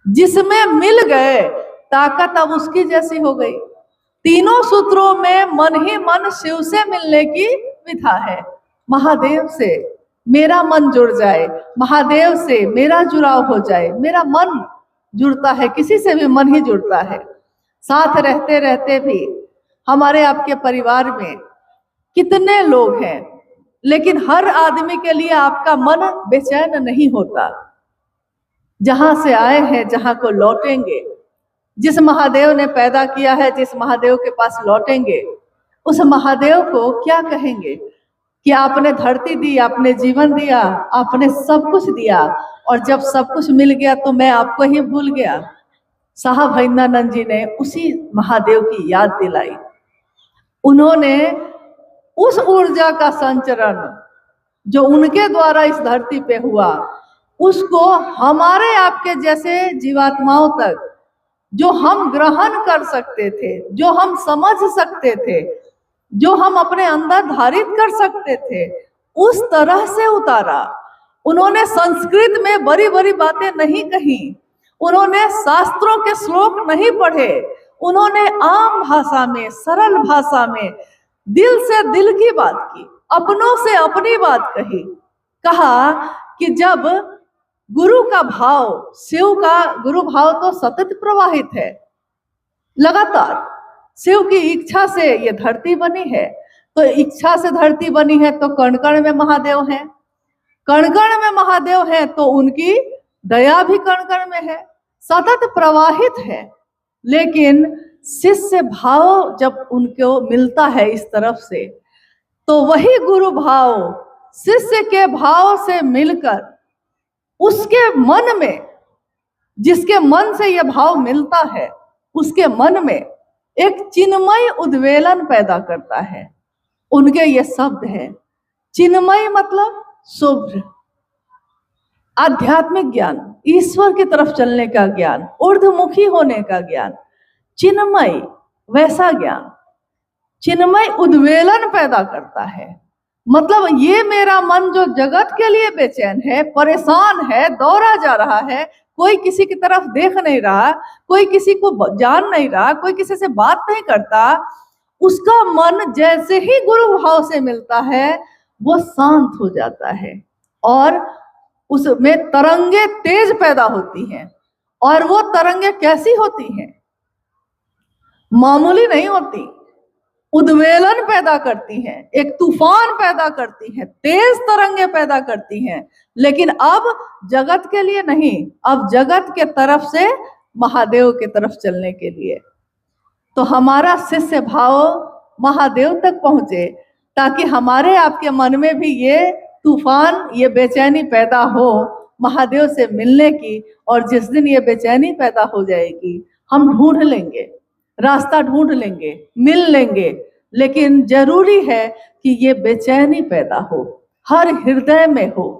जिसमें मिल गए ताकत अब उसकी जैसी हो गई। तीनों सूत्रों में मन ही मन शिव से मिलने की विधा है। महादेव से मेरा मन जुड़ जाए, महादेव से मेरा जुड़ाव हो जाए। मेरा मन जुड़ता है, किसी से भी मन ही जुड़ता है। साथ रहते रहते भी हमारे आपके परिवार में कितने लोग हैं, लेकिन हर आदमी के लिए आपका मन बेचैन नहीं होता। जहां से आए हैं जहां को लौटेंगे, जिस महादेव ने पैदा किया है, जिस महादेव के पास लौटेंगे, उस महादेव को क्या कहेंगे कि आपने धरती दी, आपने जीवन दिया, आपने सब कुछ दिया, और जब सब कुछ मिल गया तो मैं आपको ही भूल गया। साहब हिंदानंद जी ने उसी महादेव की याद दिलाई। उन्होंने उस ऊर्जा का संचरण जो उनके द्वारा इस धरती पे हुआ, उसको हमारे आपके जैसे जीवात्माओं तक, जो हम ग्रहण कर सकते थे, जो हम समझ सकते थे, जो हम अपने अंदर धारित कर सकते थे, उस तरह से उतारा। उन्होंने संस्कृत में बड़ी बड़ी बातें नहीं कही, उन्होंने शास्त्रों के श्लोक नहीं पढ़े, उन्होंने आम भाषा में, सरल भाषा में दिल से दिल की बात की, अपनों से अपनी बात कही। कहा कि जब गुरु का भाव, शिव का गुरु भाव तो सतत प्रवाहित है, लगातार शिव की इच्छा से ये धरती बनी है। तो इच्छा से धरती बनी है तो कण कण में महादेव हैं, कण कण में महादेव हैं तो उनकी दया भी कण कण में है, सतत प्रवाहित है। लेकिन शिष्य भाव जब उनको मिलता है इस तरफ से, तो वही गुरु भाव शिष्य के भाव से मिलकर उसके मन में, जिसके मन से यह भाव मिलता है, उसके मन में एक चिन्मय उद्वेलन पैदा करता है। उनके ये शब्द है, चिन्मय मतलब शुभ्र, आध्यात्मिक ज्ञान, ईश्वर की तरफ चलने का ज्ञान, ऊर्ध्वमुखी होने का ज्ञान, चिन्मय वैसा ज्ञान, चिन्मय उद्वेलन पैदा करता है। मतलब ये मेरा मन जो जगत के लिए बेचैन है, परेशान है, दौड़ा जा रहा है, कोई किसी की तरफ देख नहीं रहा, कोई किसी को जान नहीं रहा, कोई किसी से बात नहीं करता, उसका मन जैसे ही गुरु भाव से मिलता है वो शांत हो जाता है और उसमें तरंगे तेज पैदा होती हैं। और वो तरंगे कैसी होती हैं? मामूली नहीं होती, उद्वेलन पैदा करती हैं, एक तूफान पैदा करती हैं, तेज तरंगे पैदा करती हैं। लेकिन अब जगत के लिए नहीं, अब जगत के तरफ से महादेव के तरफ चलने के लिए। तो हमारा शिष्य भाव महादेव तक पहुंचे, ताकि हमारे आपके मन में भी ये तूफान, ये बेचैनी पैदा हो महादेव से मिलने की। और जिस दिन ये बेचैनी पैदा हो जाएगी, हम ढूंढ लेंगे, रास्ता ढूंढ लेंगे, मिल लेंगे। लेकिन जरूरी है कि ये बेचैनी पैदा हो, हर हृदय में हो,